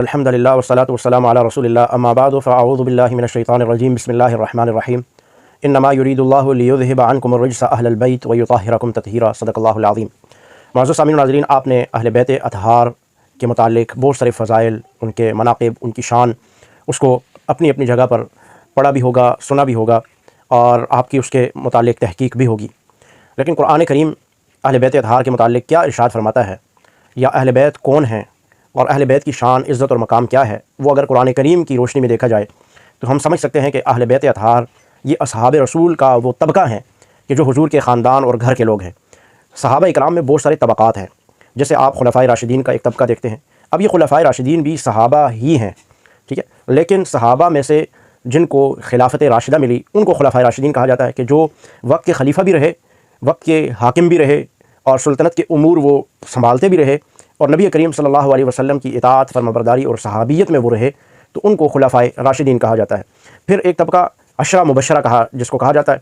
الحمدللہ والصلاۃ والسلام علی رسول اللہ اما بعد فاعوذ باللہ من الشیطان الرجیم بسم اللہ الرحمن الرحیم انما یرید اللہ لیذہب عنکم الرجس اہل البیت ویطہرکم تطہیرا صدق اللہ العظیم۔ معزز سامعین و ناظرین، آپ نے اہل بیت اطہار کے متعلق بہت سارے فضائل، ان کے مناقب، ان کی شان، اس کو اپنی اپنی جگہ پر پڑھا بھی ہوگا، سنا بھی ہوگا، اور آپ کی اس کے متعلق تحقیق بھی ہوگی۔ لیکن قرآن کریم اہل بیت اطہار کے متعلق کیا ارشاد فرماتا ہے، یا اہل بیت کون ہیں اور اہل بیت کی شان، عزت اور مقام کیا ہے، وہ اگر قرآن کریم کی روشنی میں دیکھا جائے تو ہم سمجھ سکتے ہیں کہ اہل بیت اطہار یہ اصحاب رسول کا وہ طبقہ ہیں کہ جو حضور کے خاندان اور گھر کے لوگ ہیں۔ صحابہ اکرام میں بہت سارے طبقات ہیں، جیسے آپ خلفائے راشدین کا ایک طبقہ دیکھتے ہیں۔ اب یہ خلفائے راشدین بھی صحابہ ہی ہیں، ٹھیک ہے، لیکن صحابہ میں سے جن کو خلافت راشدہ ملی ان کو خلفائے راشدین کہا جاتا ہے، کہ جو وقت کے خلیفہ بھی رہے، وقت کے حاکم بھی رہے، اور سلطنت کے امور وہ سنبھالتے بھی رہے، اور نبی کریم صلی اللہ علیہ وسلم کی اطاعت، فرمانبرداری اور صحابیت میں وہ رہے، تو ان کو خلفائے راشدین کہا جاتا ہے۔ پھر ایک طبقہ عشرہ مبشرہ جس کو کہا جاتا ہے،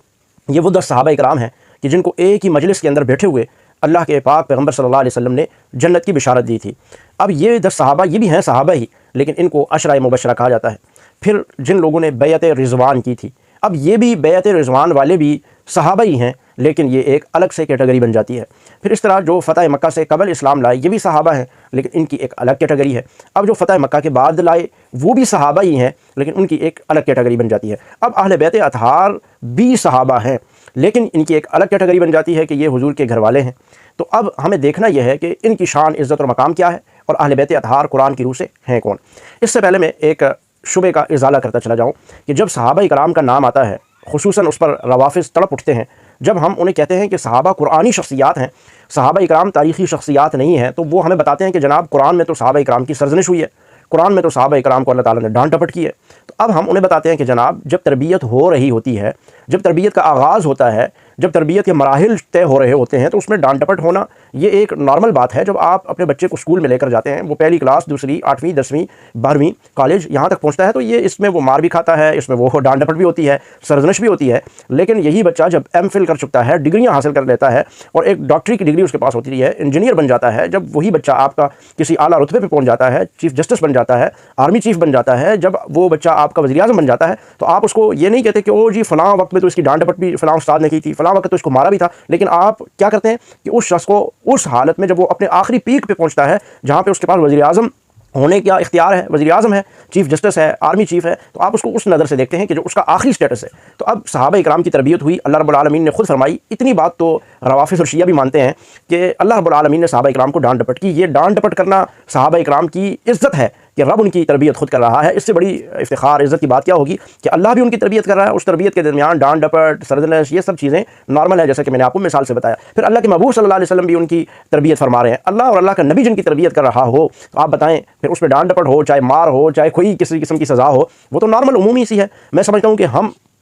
یہ وہ 10 صحابہ اکرام ہیں کہ جن کو ایک ہی مجلس کے اندر بیٹھے ہوئے اللہ کے پاک پیغمبر صلی اللہ علیہ وسلم نے جنت کی بشارت دی تھی۔ اب یہ 10 صحابہ یہ بھی ہیں صحابہ ہی، لیکن ان کو عشرہ مبشرہ کہا جاتا ہے۔ پھر جن لوگوں نے بیعت رضوان کی تھی، اب یہ بھی بیعت رضوان والے بھی صحابہ ہی ہیں، لیکن یہ ایک الگ سے کیٹیگری بن جاتی ہے۔ پھر اس طرح جو فتح مکہ سے قبل اسلام لائے یہ بھی صحابہ ہیں، لیکن ان کی ایک الگ کیٹیگری ہے۔ اب جو فتح مکہ کے بعد لائے وہ بھی صحابہ ہی ہیں، لیکن ان کی ایک الگ کیٹیگری بن جاتی ہے۔ اب اہل بیت اطہار بھی صحابہ ہیں، لیکن ان کی ایک الگ کیٹیگری بن جاتی ہے کہ یہ حضور کے گھر والے ہیں۔ تو اب ہمیں دیکھنا یہ ہے کہ ان کی شان، عزت اور مقام کیا ہے، اور اہل بیت اطہار قرآن کی روح سے ہیں کون۔ اس سے پہلے میں ایک شبے کا ازالہ کرتا چلا جاؤں کہ جب صحابہ کرام کا نام آتا ہے، خصوصاً اس پر روافظ تڑپ اٹھتے ہیں جب ہم انہیں کہتے ہیں کہ صحابہ قرآنی شخصیات ہیں، صحابہ اکرام تاریخی شخصیات نہیں ہیں، تو وہ ہمیں بتاتے ہیں کہ جناب قرآن میں تو صحابہ اکرام کی سرزنش ہوئی ہے، قرآن میں تو صحابہ اکرام کو اللہ تعالیٰ نے ڈانٹ ڈپٹ کی ہے۔ تو اب ہم انہیں بتاتے ہیں کہ جناب جب تربیت ہو رہی ہوتی ہے، جب تربیت کا آغاز ہوتا ہے، جب تربیت کے مراحل طے ہو رہے ہوتے ہیں، تو اس میں ڈانٹ ڈپٹ ہونا یہ ایک نارمل بات ہے۔ جب آپ اپنے بچے کو اسکول میں لے کر جاتے ہیں، وہ پہلی کلاس، دوسری، 8ویں، 10ویں، 12ویں، کالج یہاں تک پہنچتا ہے، تو یہ اس میں وہ مار بھی کھاتا ہے، اس میں وہ ڈانٹ ڈپٹ بھی ہوتی ہے، سرزنش بھی ہوتی ہے۔ لیکن یہی بچہ جب ایم فل کر چکتا ہے، ڈگریاں حاصل کر لیتا ہے، اور ایک ڈاکٹری کی ڈگری اس کے پاس ہوتی ہے، انجینئر بن جاتا ہے، جب وہی بچہ آپ کا کسی اعلیٰ رتبے پہ پہنچ جاتا ہے، چیف جسٹس بن جاتا ہے، آرمی چیف بن جاتا ہے، جب وہ بچہ آپ کا وزیر اعظم بن جاتا ہے، تو آپ اس کو یہ نہیں کہتے کہ او جی فلاں وقت میں تو اس کی ڈانٹ ڈپٹ بھی فلاں استاد نے کی تھی، فلاں وقت تو اس کو مارا بھی تھا، لیکن آپ کیا کرتے ہیں کہ اس شخص کو اس حالت میں جب وہ اپنے آخری پیک پہ پہنچتا ہے، جہاں پہ اس کے پاس وزیر اعظم ہونے کا اختیار ہے، وزیر اعظم ہے، چیف جسٹس ہے، آرمی چیف ہے، تو آپ اس کو اس نظر سے دیکھتے ہیں کہ جو اس کا آخری سٹیٹس ہے۔ تو اب صحابہ اکرام کی تربیت ہوئی، اللہ رب العالمین نے خود فرمائی، اتنی بات تو روافظ اور شیعہ بھی مانتے ہیں کہ اللہ رب العالمین نے صحابہ اکرام کو ڈانٹ ڈپٹ کی۔ یہ ڈانٹ ڈپٹ کرنا صحابہ اکرام کی عزت ہے کہ رب ان کی تربیت خود کر رہا ہے۔ اس سے بڑی افتخار، عزت کی بات کیا ہوگی کہ اللہ بھی ان کی تربیت کر رہا ہے۔ اس تربیت کے درمیان ڈانٹ ڈپٹ، سرزنش، یہ سب چیزیں نارمل ہے، جیسا کہ میں نے آپ کو مثال سے بتایا۔ پھر اللہ کے محبوب صلی اللہ علیہ وسلم بھی ان کی تربیت فرما رہے ہیں۔ اللہ اور اللہ کا نبی جن کی تربیت کر رہا ہو، تو آپ بتائیں پھر اس میں ڈانٹ ڈپٹ ہو، چاہے مار ہو، چاہے کوئی کسی قسم کی سزا ہو، وہ تو نارمل عمومی سی ہے۔ میں سمجھتا ہوں کہ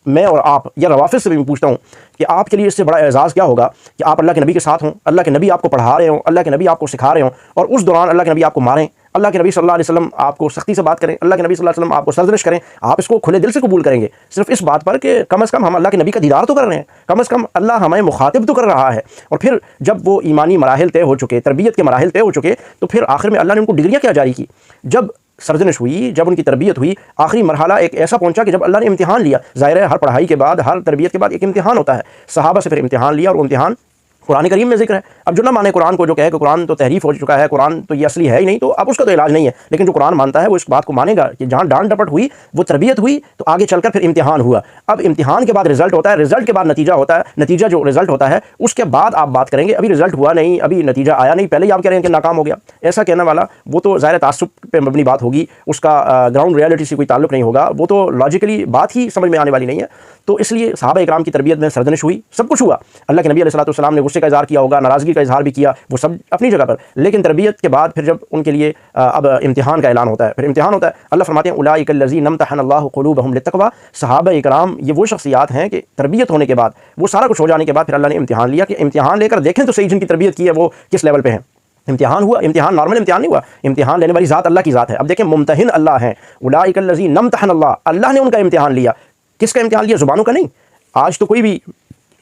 میں اور آپ یا روافظ سے بھی پوچھتا ہوں کہ آپ کے لیے اس سے بڑا اعزاز کیا ہوگا کہ آپ اللہ کے نبی کے ساتھ ہوں، اللہ کے نبی آپ کو پڑھا رہے ہوں، اللہ کے نبی آپ کو سکھا رہے ہوں، اور اس دوران اللہ کے نبی آپ کو ماریں، اللہ کے نبی صلی اللہ علیہ وسلم آپ کو سختی سے بات کریں، اللہ کے نبی صلی اللہ علیہ وسلم آپ کو سرزنش کریں، آپ اس کو کھلے دل سے قبول کریں گے، صرف اس بات پر کہ کم از کم ہم اللہ کے نبی کا دیدار تو کر رہے ہیں، کم از کم اللہ ہمیں مخاطب تو کر رہا ہے۔ اور پھر جب وہ ایمانی مراحل طے ہو چکے، تربیت کے مراحل طے ہو چکے، تو پھر آخر میں اللہ نے ان کو ڈگریاں کیا جاری کی۔ جب سرزنش ہوئی، جب ان کی تربیت ہوئی، آخری مرحلہ ایک ایسا پہنچا کہ جب اللہ نے امتحان لیا۔ ظاہر ہے ہر پڑھائی کے بعد، ہر تربیت کے بعد ایک امتحان ہوتا ہے، صحابہ سے پھر امتحان لیا، اور وہ امتحان قرآن کریم میں ذکر ہے۔ اب جو نہ مانے قرآن کو، جو کہے کہ قرآن تو تحریف ہو چکا ہے، قرآن تو یہ اصلی ہے ہی نہیں، تو اب اس کا تو علاج نہیں ہے، لیکن جو قرآن مانتا ہے وہ اس بات کو مانے گا کہ جہاں ڈانٹ ڈپٹ ہوئی، وہ تربیت ہوئی، تو آگے چل کر پھر امتحان ہوا۔ اب امتحان کے بعد رزلٹ ہوتا ہے، رزلٹ کے بعد نتیجہ ہوتا ہے، نتیجہ جو رزلٹ ہوتا ہے اس کے بعد آپ بات کریں گے۔ ابھی رزلٹ ہوا نہیں، ابھی نتیجہ آیا نہیں، پہلے ہی آپ کہہ رہے ہیں کہ ناکام ہو گیا، ایسا کہنے والا وہ تو ظاہر تعصب پہ مبنی بات ہوگی، اس کا گراؤنڈ ریالٹی سے کوئی تعلق نہیں ہوگا، وہ تو لاجیکلی بات ہی سمجھ میں آنے والی نہیں ہے۔ تو اس لیے صحابہ اکرام کی تربیت میں سرزنش ہوئی، سب کچھ ہوا، اللہ کے نبی علیہ الصلوۃ والسلام نے غصے کا اظہار کیا ہوگا، ناراضگی کا اظہار بھی کیا، وہ سب اپنی جگہ پر، لیکن تربیت کے بعد پھر جب ان کے لیے اب امتحان کا اعلان ہوتا ہے، پھر امتحان ہوتا ہے، اللہ فرماتے ہیں اولئک الذین امتحن اللہ قلوبہم للتقوی۔ صحابہ اکرام یہ وہ شخصیات ہیں کہ تربیت ہونے کے بعد، وہ سارا کچھ ہو جانے کے بعد پھر اللہ نے امتحان لیا کہ امتحان لے کر دیکھیں تو صحیح جن کی تربیت کی ہے وہ کس لیول پہ ہیں۔ امتحان ہوا، امتحان نارمل امتحان نہیں ہوا، امتحان لینے والی ذات اللہ کی ذات ہے۔ اب دیکھیں ممتحن اللہ ہیں، اولئک الذین امتحن اللہ، اللہ نے ان کا امتحان لیا۔ کس کا امتحان لیا؟ زبانوں کا نہیں۔ آج تو کوئی بھی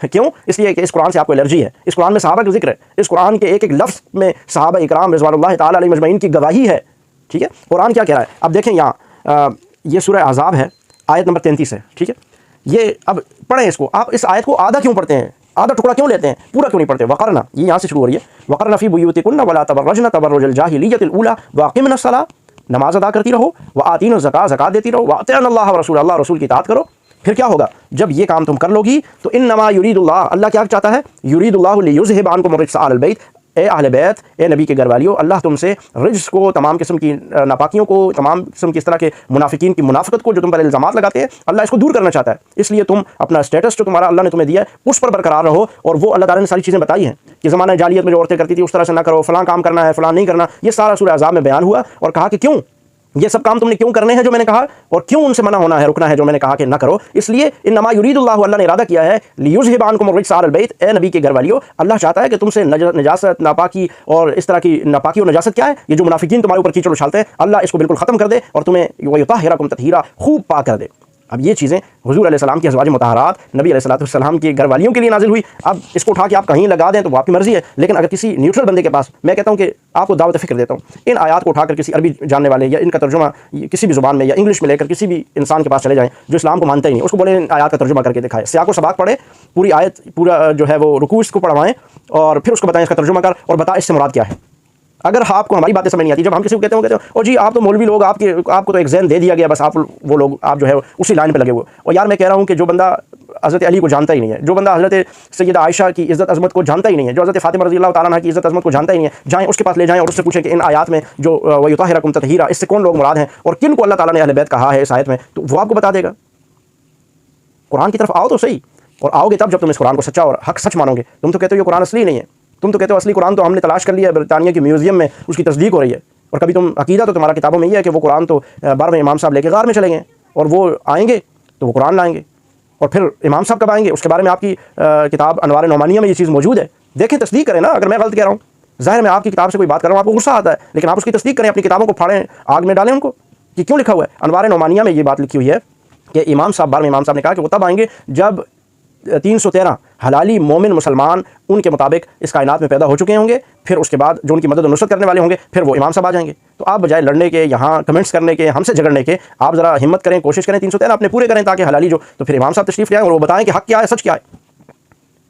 کیوں؟ اس لیے کہ اس قرآن سے آپ کو الرجی ہے، اس قرآن میں صحابہ کا ذکر ہے، اس قرآن کے ایک ایک لفظ میں صحابہ اکرام رضوان اللہ تعالیٰ علیہ مجمعین کی گواہی ہے، ٹھیک ہے؟ قرآن کیا کہہ رہا ہے؟ اب دیکھیں یہاں یہ سورہ احزاب ہے، آیت نمبر 33 ہے، ٹھیک ہے؟ یہ اب پڑھیں اس کو، آپ اس آیت کو آدھا کیوں پڑھتے ہیں، آدھا ٹکڑا کیوں لیتے ہیں، پورا کیوں نہیں پڑھتے؟ وقرنا، یہ یہاں سے شروع ہو رہی ہے، وقرنا فی بیوتکن ولا تبرجن تبرج الجاہلیۃ الاولی واقمنا الصلاۃ، نماز ادا کرتی رہو، وآتینا الزکاۃ، زکات دیتی رہو، واطیعنا اللہ ورسول، اللہ رسول کی اطاعت کرو۔ پھر کیا ہوگا؟ جب یہ کام تم کر لو گی تو انما یرید اللہ، اللہ کیا چاہتا ہے؟ یرید اللہ لیذھب عنکم الرجس اہل البیت، اے اہل بیت، اے نبی کے گھر والیوں، اللہ تم سے رجس کو، تمام قسم کی ناپاکیوں کو، تمام قسم کی اس طرح کے منافقین کی منافقت کو جو تم پر الزامات لگاتے ہیں، اللہ اس کو دور کرنا چاہتا ہے۔ اس لیے تم اپنا اسٹیٹس جو تمہارا اللہ نے تمہیں دیا ہے اس پر برقرار رہو، اور وہ اللہ تعالیٰ نے ساری چیزیں بتائی ہیں کہ زمانہ جاہلیت میں جو عورتیں کرتی تھی اس طرح سے نہ کرو، فلاں کام کرنا ہے، فلاں نہیں کرنا، یہ سارا سورہ احزاب میں بیان ہوا، اور کہا کہ کیوں یہ سب کام تم نے کیوں کرنے ہیں جو میں نے کہا، اور کیوں ان سے منع ہونا ہے، رکنا ہے جو میں نے کہا کہ نہ کرو۔ اس لیے انما یرید اللہ، اللہ نے ارادہ کیا ہے، لیذھب عنکم الرجس اہل البیت، اے نبی کے گھر والیوں، اللہ چاہتا ہے کہ تم سے نجاست، ناپاکی اور اس طرح کی ناپاکی اور نجاست کیا ہے، یہ جو منافقین تمہارے اوپر کیچڑ اچھالتے ہیں، اللہ اس کو بالکل ختم کر دے اور تمہیں ویطہرکم تطہیرا، خوب پاک کر دے۔ اب یہ چیزیں حضور علیہ السلام کی ازواج مطہرات، نبی علیہ الصلوۃ والسلام کے گھر والیوں کے لیے نازل ہوئی۔ اب اس کو اٹھا کے آپ کہیں لگا دیں تو وہ آپ کی مرضی ہے، لیکن اگر کسی نیوٹرل بندے کے پاس، میں کہتا ہوں کہ آپ کو دعوت فکر دیتا ہوں، ان آیات کو اٹھا کر کسی عربی جاننے والے یا ان کا ترجمہ کسی بھی زبان میں یا انگلش میں لے کر کسی بھی انسان کے پاس چلے جائیں جو اسلام کو مانتا ہی نہیں، اس کو بولیں ان آیات کا ترجمہ کر کے دکھائے، سیاق و سباق پڑھے، پوری آیت، پورا جو ہے وہ رکوع اس کو پڑھوائیں، اور پھر اس کو بتائیں اس کا ترجمہ کر، اور بتا اس سے مراد کیا ہے۔ اگر آپ کو ہماری باتیں سمجھ نہیں آتی، جب ہم کسی کو کہتے ہیں اور جی آپ تو مولوی لوگ، آپ کو تو ایک ذہن دے دیا گیا، بس آپ وہ لوگ، آپ جو ہے اسی لائن پہ لگے ہوئے، اور یار میں کہہ رہا ہوں کہ جو بندہ حضرت علی کو جانتا ہی نہیں ہے، جو بندہ حضرت سیدہ عائشہ کی عزت عظمت کو جانتا ہی نہیں ہے، جو حضرت فاطمہ رضی اللہ تعالیٰ عنہ کی عزت عظمت کو جانتا ہی نہیں ہے، جائیں اس کے پاس لے جائیں اور اس سے پوچھیں کہ ان آیات میں جو ویطہرکم تطہیرا، اس سے کون لوگ مراد ہیں اور کن کو اللہ تعالیٰ نے اہل بیت کہا ہے اس آیت میں، تو وہ آپ کو بتا دے گا۔ قرآن کی طرف آؤ تو صحیح، اور آؤ گے تب جب تم اس قرآن کو سچا اور حق سچ مانو گے۔ تم تو کہتے ہو یہ قرآن اصلی نہیں ہے، تم تو کہتے ہو اصلی قرآن تو ہم نے تلاش کر لیا ہے، برطانیہ کے میوزیم میں اس کی تصدیق ہو رہی ہے، اور کبھی تم عقیدہ تو تمہارا کتابوں میں یہ ہے کہ وہ قرآن تو 12ویں امام صاحب لے کے غار میں چلے گئے، اور وہ آئیں گے تو وہ قرآن لائیں گے، اور پھر امام صاحب کب آئیں گے اس کے بارے میں آپ کی کتاب انوار نعمانیہ میں یہ چیز موجود ہے، دیکھیں تصدیق کریں نا، اگر میں غلط کہہ رہا ہوں، ظاہر میں آپ کی کتاب سے کوئی بات کر رہا ہوں آپ کو غصہ آتا ہے، لیکن آپ اس کی تصدیق کریں، اپنی کتابوں کو پھاڑیں، آگ میں ڈالیں ان کو، کہ کیوں لکھا ہوا ہے انوار نعمانیہ میں یہ بات لکھی ہوئی ہے کہ امام صاحب 12ویں امام صاحب نے کہا کہ وہ تب آئیں گے جب 313 حلالی مومن مسلمان ان کے مطابق اس کائنات میں پیدا ہو چکے ہوں گے، پھر اس کے بعد جو ان کی مدد و نصرت کرنے والے ہوں گے، پھر وہ امام صاحب آ جائیں گے۔ تو آپ بجائے لڑنے کے، یہاں کمنٹس کرنے کے، ہم سے جھگڑنے کے، آپ ذرا ہمت کریں، کوشش کریں 313 اپنے پورے کریں تاکہ حلالی جو، تو پھر امام صاحب تشریف لے آئیں اور وہ بتائیں کہ حق کیا ہے، سچ کیا ہے،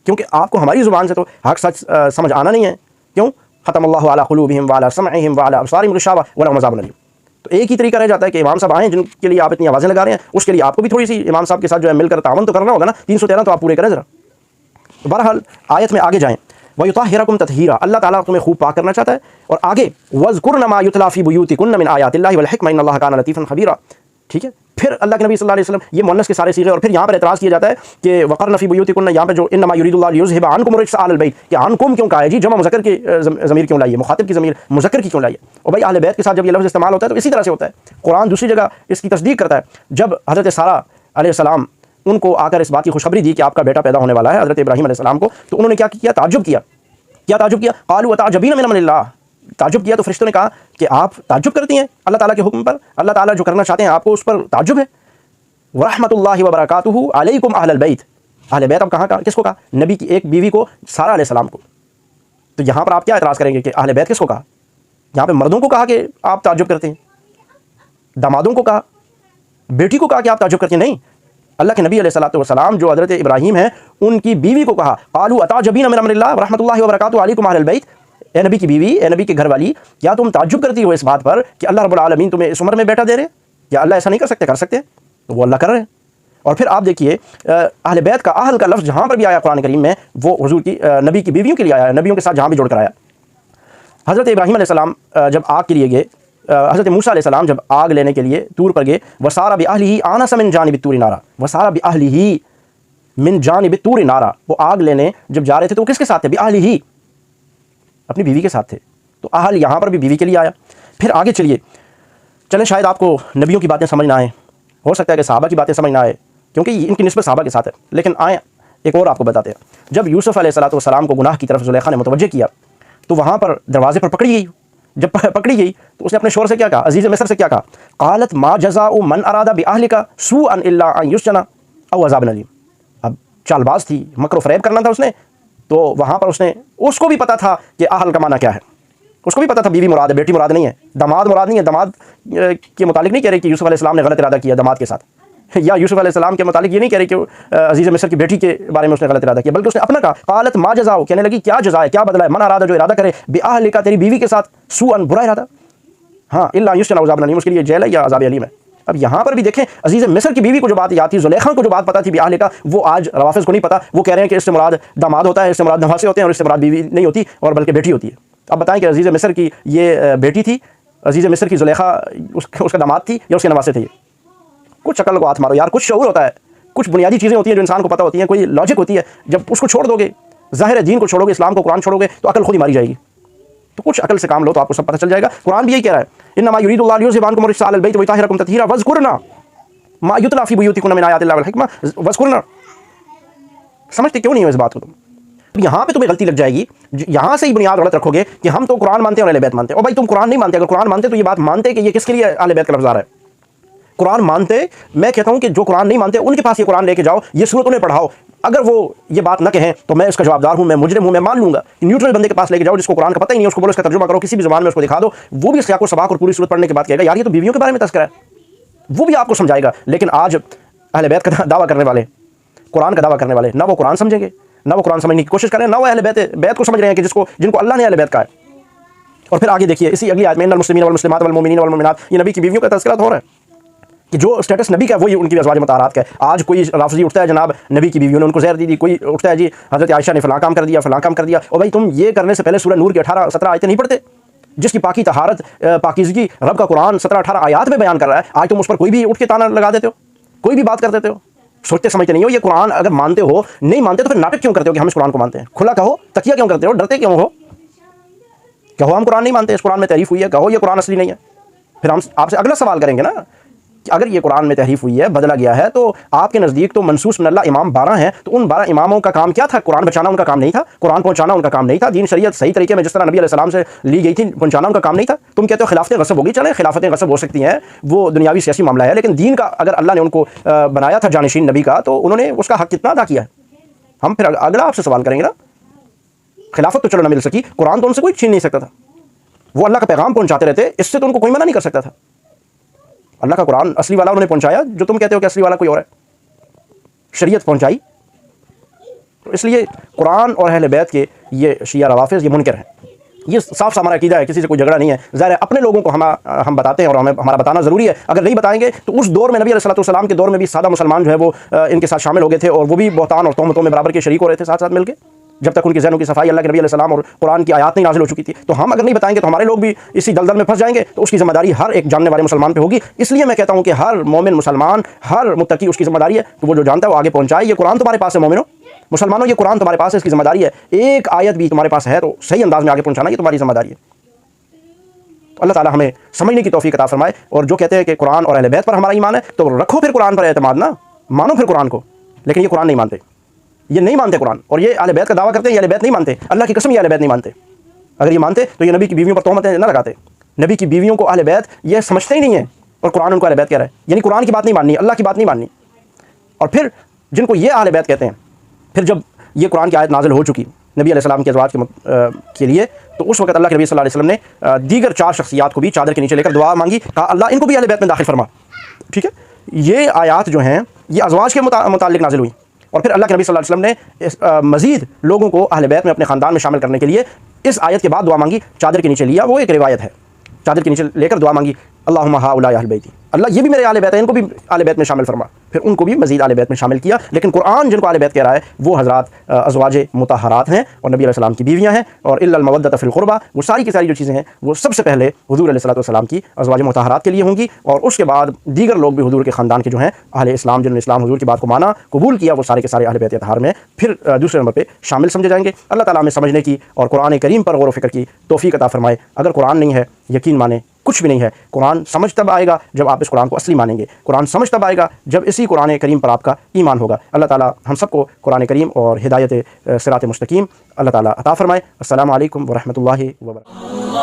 کیونکہ آپ کو ہماری زبان سے تو حق سچ سمجھ آنا نہیں ہے۔ کیوں؟ ختم اللہ علی قلوبہم وعلی سمعہم وعلی ابصارہم غشاوہ ولہم عذاب الیم۔ تو ایک ہی طریقہ رہ جاتا ہے کہ امام صاحب آئیں جن کے لیے آپ اتنی آوازیں لگا رہے ہیں، اس کے لیے آپ کو بھی تھوڑی سی امام صاحب کے ساتھ جو ہے مل کر تعاون تو کرنا ہوگا نا، 313 تو آپ پورے کریں ذرا۔ بہرحال آیت میں آگے جائیں، وَيُطَهِّرَكُمْ تَطْهِيرًا، اللہ تعالیٰ تمہیں خوب پاک کرنا چاہتا ہے، اور آگے وَاذْكُرْنَ مَا يُتْلَىٰ فِي بُيُوتِكُنَّ مِنْ آيَاتِ اللَّهِ وَالْحِكْمَةِ إِنَّ اللَّهَ كَانَ لَطِيفًا خَبِيرًا، ٹھیک ہے؟ پھر اللہ کے نبی صلی اللہ علیہ وسلم، یہ مؤنث کے سارے صیغے، اور پھر یہاں پر اعتراض کیا جاتا ہے کہ وَقَرْنَ فِي بُيُوتِكُنَّ، یہاں پہ جو انما یرید اللہ لیذھب عنکم الرجس اہل البیت، کہ عنکم کیوں کہا ہے جی، جمع مذکر کی ضمیر کیوں لائیے، مخاطب کی ضمیر مذکر کی کیوں لائیے؟ اور بھائی اہل بیت کے ساتھ جب یہ لفظ استعمال ہوتا ہے تو اسی طرح سے ہوتا ہے۔ قرآن دوسری جگہ اس کی تصدیق کرتا ہے، جب حضرت سارہ علیہ السلام ان کو آ کر اس بات کی خوشخبری دی کہ آپ کا بیٹا پیدا ہونے والا ہے، حضرت ابراہیم علیہ السلام کو، تو انہوں نے کیا کیا؟ تعجب کیا۔ کیا تعجب کیا؟ قالوا اتعجبین من امر اللہ، تعجب کیا تو فرشتوں نے کہا کہ آپ تعجب کرتی ہیں اللہ تعالیٰ کے حکم پر، اللہ تعالیٰ جو کرنا چاہتے ہیں آپ کو اس پر تعجب ہے۔ ورحمۃ اللہ وبرکاتہ علیکم اہل البیت، اہل بیت اب کہاں کہا، کس کو کہا؟ نبی کی ایک بیوی کو، سارہ علیہ السلام کو۔ تو یہاں پر آپ کیا اعتراض کریں گے کہ اہل بیت کس کو کہا؟ یہاں پہ مردوں کو کہا کہ آپ تعجب کرتے ہیں، دامادوں کو کہا، بیٹی کو کہا کہ آپ تعجب کرتے ہیں؟ نہیں، اللہ کے نبی علیہ الصلوۃ والسلام جو حضرت ابراہیم ہیں ان کی بیوی کو کہا، قالوا اتعجبین من امر اللہ ورحمۃ اللہ وبرکاتہ علیکم اہل البیت، اے نبی کی بیوی، اے نبی کے گھر والی، کیا تم تعجب کرتی ہو اس بات پر کہ اللہ رب العالمین تمہیں اس عمر میں بیٹا دے رہے ہیں؟ یا اللہ ایسا نہیں کر سکتے؟ کر سکتے ہیں، تو وہ اللہ کر رہے ہیں۔ اور پھر آپ دیکھیے اہل بیت کا، اہل کا لفظ جہاں پر بھی آیا قرآن کریم میں، وہ حضور کی نبی کی بیویوں کے لیے آیا ہے، نبیوں کے ساتھ جہاں بھی جوڑ کر آیا۔ حضرت ابراہیم علیہ السلام جب آگ کے لیے گئے، حضرت موسیٰ علیہ السلام جب آگ لینے کے لیے طور پر گئے، وَسَارَ بِأَهْلِهِ آنَسَ مِن جَانِبِ الطُّورِ نَارًا، وَسَارَ بِأَهْلِهِ مِن جَانِبِ الطُّورِ نَارًا، وہ آگ لینے جب جا رہے تھے تو وہ کس کے ساتھ تھے؟ بِأَهْلِهِ، اپنی بیوی کے ساتھ تھے۔ تو اہل یہاں پر بھی بیوی کے لیے آیا۔ پھر آگے چلیں، شاید آپ کو نبیوں کی باتیں سمجھ نہ آئیں، ہو سکتا ہے کہ صحابہ کی باتیں سمجھ نہ آئے کیونکہ ان کی نسبت صحابہ کے ساتھ ہے، لیکن آئیں ایک اور آپ کو بتاتے ہیں۔ جب یوسف علیہ السلام کو گناہ کی طرف زلیخا نے متوجہ کیا تو وہاں پر دروازے پر پکڑی گئی، جب پکڑی گئی تو اس نے اپنے شوہر سے کیا کہا، عزیز مصر سے کیا کہا؟ قالت ما جزاء من اراد باہلک سوءا الا ان یسجن او عذاب الیم۔ اب چال باز تھی, مکر و فریب کرنا تھا اس نے, تو وہاں پر اس کو بھی پتا تھا کہ اہل کا معنی کیا ہے, اس کو بھی پتا تھا بیوی مراد ہے, بیٹی مراد نہیں ہے, داماد مراد نہیں ہے. داماد کے متعلق نہیں کہہ رہے کہ یوسف علیہ السلام نے غلط ارادہ کیا داماد کے ساتھ, یا یوسف علیہ السلام کے متعلق یہ نہیں کہہ رہے کہ عزیز مصر کی بیٹی کے بارے میں اس نے غلط ارادہ کیا, بلکہ اس نے اپنا کہا قالت ما جزاؤ, کہنے لگی کیا جزا ہے, کیا بدلہ ہے, من ارادہ جو ارادہ کرے باہلک تیری بیوی کے ساتھ سوءا برا ارادہ, ہاں الا یسجن او عذاب الیم, اس کے لیے جیل ہے یا عذاب علیم ہے. اب یہاں پر بھی دیکھیں عزیز مصر کی بیوی کو جو بات یاد تھی, زلیخا کو جو بات پتا تھی باہلک, وہ آج روافظ کو نہیں پتا. وہ کہہ رہے ہیں کہ اس سے مراد داماد ہوتا ہے, اس سے مراد نواسے ہوتے ہیں, اور اس سے مراد بیوی نہیں ہوتی اور بلکہ بیٹی ہوتی ہے. اب بتائیں کہ عزیز مصر کی یہ بیٹی تھی, عزیز مصر کی زلیخا اس کا داماد تھی یا اس کے نواسے تھے؟ یہ کچھ عقل کو ہاتھ مارو یار, کچھ شعور ہوتا ہے, کچھ بنیادی چیزیں ہوتی ہیں جو انسان کو پتہ ہوتی ہیں, کوئی لاجک ہوتی ہے. جب اس کو چھوڑ دو گے, ظاہر دین کو چھوڑو گے, اسلام کو, قرآن چھوڑو گے, تو عقل خود ہی ماری جائے گی. تو کچھ عقل سے کام لو تو آپ کو سب پتہ چل جائے گا. قرآن بھی یہی کہہ رہا ہے انما یرید اللہ لیذھب عنکم الرجس اہل البیت ویطہرکم تطہیرا واذکرن ما یتلی فی بیوتکن من آیات اللہ والحکمہ واذکرن. سمجھتے کیوں نہیں ہو اس بات کو تم؟ یہاں پہ تمہیں غلطی لگ جائے گی, یہاں سے ہی بنیاد غلط رکھو گے کہ ہم تو قرآن مانتے ہیں اور اہل بیت مانتے ہیں. اور بھائی تم قرآن نہیں مانتے, اگر قرآن مانتے تو یہ بات مانتے کہ یہ کس کے لیے اہل بیت کا لفظ آ رہا ہے. قرآن مانتے, میں کہتا ہوں کہ جو قرآن نہیں مانتے ان کے پاس یہ قرآن لے کے جاؤ, یہ سورت انہیں پڑھاؤ. اگر وہ یہ بات نہ کہیں تو میں اس کا جوابدار ہوں, میں مجرم ہوں, میں مان لوں گا. نیوٹرل بندے کے پاس لے کے جاؤ جس کو قرآن کا پتہ ہی نہیں ہے, اس کو بولو اس کا ترجمہ کرو, کسی بھی زبان میں اس کو دکھا دو, وہ بھی سیاق و سباق اور پوری سورت پڑھنے کے بعد کہے گا یار یہ تو بیویوں کے بارے میں تذکرہ ہے, وہ بھی آپ کو سمجھائے گا. لیکن آج اہل بیت کا دعویٰ کرنے والے, قرآن کا دعویٰ کرنے والے, نہ وہ قرآن سمجھیں گے, نہ وہ قرآن سمجھنے کی کوشش کریں, نہ وہ اہل بیت کو سمجھ رہے ہیں کہ جن کو اللہ نے اہل بیت کہا ہے. اور پھر آگے دیکھیے اسی اگلی آیت میں ان المسلمین والمسلمات والمؤمنین والمؤمنات, یہ نبی کی بیویوں کا تذکرہ ہو رہا ہے کہ جو اسٹیٹس نبی کا ہے وہی ان کی ازواج مطہرات کا ہے. آج کوئی رافضی اٹھتا ہے جناب نبی کی بیویوں نے ان کو زہر دی دی, کوئی اٹھتا ہے جی حضرت عائشہ نے فلاں کام کر دیا, فلاں کام کر دیا. اور بھائی تم یہ کرنے سے پہلے سورہ نور کی 18-17 آیتیں نہیں پڑھتے جس کی پاکی طہارت پاکیزگی رب کا قرآن 17-18 آیات میں بیان کر رہا ہے؟ آج تم اس پر کوئی بھی اٹھ کے تانا لگا دیتے ہو, کوئی بھی بات کر دیتے ہو, سوچتے سمجھتے نہیں ہو. یہ قرآن اگر مانتے ہو, نہیں مانتے تو پھر ناٹک کیوں کرتے ہو کہ ہم اس قرآن کو مانتے ہیں؟ کھلا کہو, تکیہ کیوں کرتے ہو, ڈرتے کیوں ہو؟ کہو ہم قرآن نہیں مانتے, اس قرآن میں تحریف ہوئی ہے, کہو یہ قرآن اصلی نہیں ہے. پھر ہم آپ سے اگلا سوال کریں گے نا کہ اگر یہ قرآن میں تحریف ہوئی ہے, بدلا گیا ہے, تو آپ کے نزدیک تو منصوص من اللہ امام 12 ہیں, تو ان 12 اماموں کا کام کیا تھا؟ قرآن بچانا ان کا کام نہیں تھا, قرآن پہنچانا ان کا کام نہیں تھا, دین شریعت صحیح طریقے میں جس طرح نبی علیہ السلام سے لی گئی تھی پہنچانا ان کا کام نہیں تھا. تم کہتے ہو خلافتیں غصب ہوگی, چلیں خلافتیں غصب ہو سکتی ہیں, وہ دنیاوی سیاسی معاملہ ہے, لیکن دین کا اگر اللہ نے ان کو بنایا تھا جانشین نبی کا, تو انہوں نے اس کا حق کتنا ادا کیا ہے؟ ہم پھر اگلا آپ سے سوال کریں گے نا. خلافت تو چلو نہ مل سکی, قرآن تو ان سے کوئی چھین نہیں سکتا تھا, وہ اللہ کا پیغام پہنچاتے رہتے, اس سے تو ان کو کوئی منع نہیں کر سکتا تھا. اللہ کا قرآن اصلی والا انہوں نے پہنچایا, جو تم کہتے ہو کہ اصلی والا کوئی اور ہے. شریعت پہنچائی. اس لیے قرآن اور اہل بیت کے یہ شیعہ روافظ یہ منکر ہیں. یہ صاف ہمارا عقیدہ ہے, کسی سے کوئی جھگڑا نہیں ہے. ظاہر ہے اپنے لوگوں کو ہم بتاتے ہیں اور ہمارا بتانا ضروری ہے. اگر نہیں بتائیں گے تو اس دور میں نبی علیہ السلام کے دور میں بھی سادہ مسلمان جو ہے وہ ان کے ساتھ شامل ہو گئے تھے, اور وہ بھی بہتان اور تہمتوں میں برابر کے شریک ہو رہے تھے ساتھ ساتھ مل کے, جب تک ان کی ذہنوں کی صفائی اللہ کے نبی علیہ السلام اور قرآن کی آیات نہیں نازل ہو چکی تھی. تو ہم اگر نہیں بتائیں گے تو ہمارے لوگ بھی اسی دلدل میں پھنس جائیں گے. تو اس کی ذمہ داری ہر ایک جاننے والے مسلمان پہ ہوگی. اس لیے میں کہتا ہوں کہ ہر مومن مسلمان, ہر متقی, اس کی ذمہ داری ہے کہ وہ جو جانتا ہے وہ آگے پہنچائے. یہ قرآن تمہارے پاس ہے مومنوں, مسلمانوں, یہ قرآن تمہارے پاس ہے, اس کی ذمہ داری ہے. ایک آیت بھی تمہارے پاس ہے تو صحیح انداز میں آگے پہنچانا یہ تمہاری ذمہ داری ہے. تو اللہ تعالیٰ ہمیں سمجھنے کی توفیق عطا فرمائے. اور جو کہتے ہیں کہ قرآن اور اہل بیت پر ہمارا ایمان ہے, تو رکھو پھر قرآن پر اعتماد, نہ مانو پھر قرآن کو. لیکن یہ قرآن نہیں مانتے, یہ نہیں مانتے قرآن, اور یہ اہل بیت کا دعویٰ کرتے ہیں. یہ اہل بیت نہیں مانتے, اللہ کی قسم یہ اہل بیت نہیں مانتے. اگر یہ مانتے تو یہ نبی کی بیویوں پر تہمتیں نہ لگاتے. نبی کی بیویوں کو اہل بیت یہ سمجھتے ہی نہیں ہیں, اور قرآن ان کو اہل بیت کہہ رہا ہے. یعنی قرآن کی بات نہیں ماننی, اللہ کی بات نہیں ماننی. اور پھر جن کو یہ اہل بیت کہتے ہیں, پھر جب یہ قرآن کی آیت نازل ہو چکی نبی علیہ السلام کے ازواج کے لیے, تو اس وقت اللہ کے نبی صلی اللہ علیہ وسلم نے دیگر 4 شخصیات کو بھی چادر کے نیچے لے کر دعا مانگی, کہا اللہ ان کو بھی اہل بیت میں داخل فرما. ٹھیک ہے, یہ آیات جو ہیں یہ ازواج کے متعلق نازل ہوئی. اور پھر اللہ کے نبی صلی اللہ علیہ وسلم نے مزید لوگوں کو اہل بیت میں اپنے خاندان میں شامل کرنے کے لیے اس آیت کے بعد دعا مانگی, چادر کے نیچے لیا. وہ ایک روایت ہے, چادر کے نیچے لے کر دعا مانگی, اللہم ہؤلاء اہل بیتی, اللہ یہ بھی میرے اہل بیت ہیں, ان کو بھی اہل بیت میں شامل فرما. پھر ان کو بھی مزید اہل بیت میں شامل کیا. لیکن قرآن جن کو اہل بیت کہہ رہا ہے وہ حضرات ازواج مطہرات ہیں اور نبی علیہ السلام کی بیویاں ہیں. اور الا المودۃ فی القربہ, وہ ساری کی ساری جو چیزیں ہیں وہ سب سے پہلے حضور علیہ السلام کی ازواج مطہرات کے لیے ہوں گی, اور اس کے بعد دیگر لوگ بھی حضور کے خاندان کے جو ہیں اہل اسلام, جنہوں نے اسلام حضور کی بات کو مانا قبول کیا, وہ سارے کے سارے اہل بیت اطہار میں پھر دوسرے نمبر پہ شامل سمجھے جائیں گے. اللہ تعالیٰ ہمیں سمجھنے کی اور قرآن کریم پر غور و فکر کی توفیق عطا فرمائے. اگر قرآن نہیں ہے یقین مانیں کچھ بھی نہیں ہے. قرآن سمجھ تب آئے گا جب آپ اس قرآن کو اصلی مانیں گے. قرآن سمجھ تب آئے گا جب اسی قرآن کریم پر آپ کا ایمان ہوگا. اللہ تعالیٰ ہم سب کو قرآن کریم اور ہدایت صراط مستقیم اللہ تعالیٰ عطا فرمائے. السلام علیکم ورحمۃ اللہ وبرکاتہ.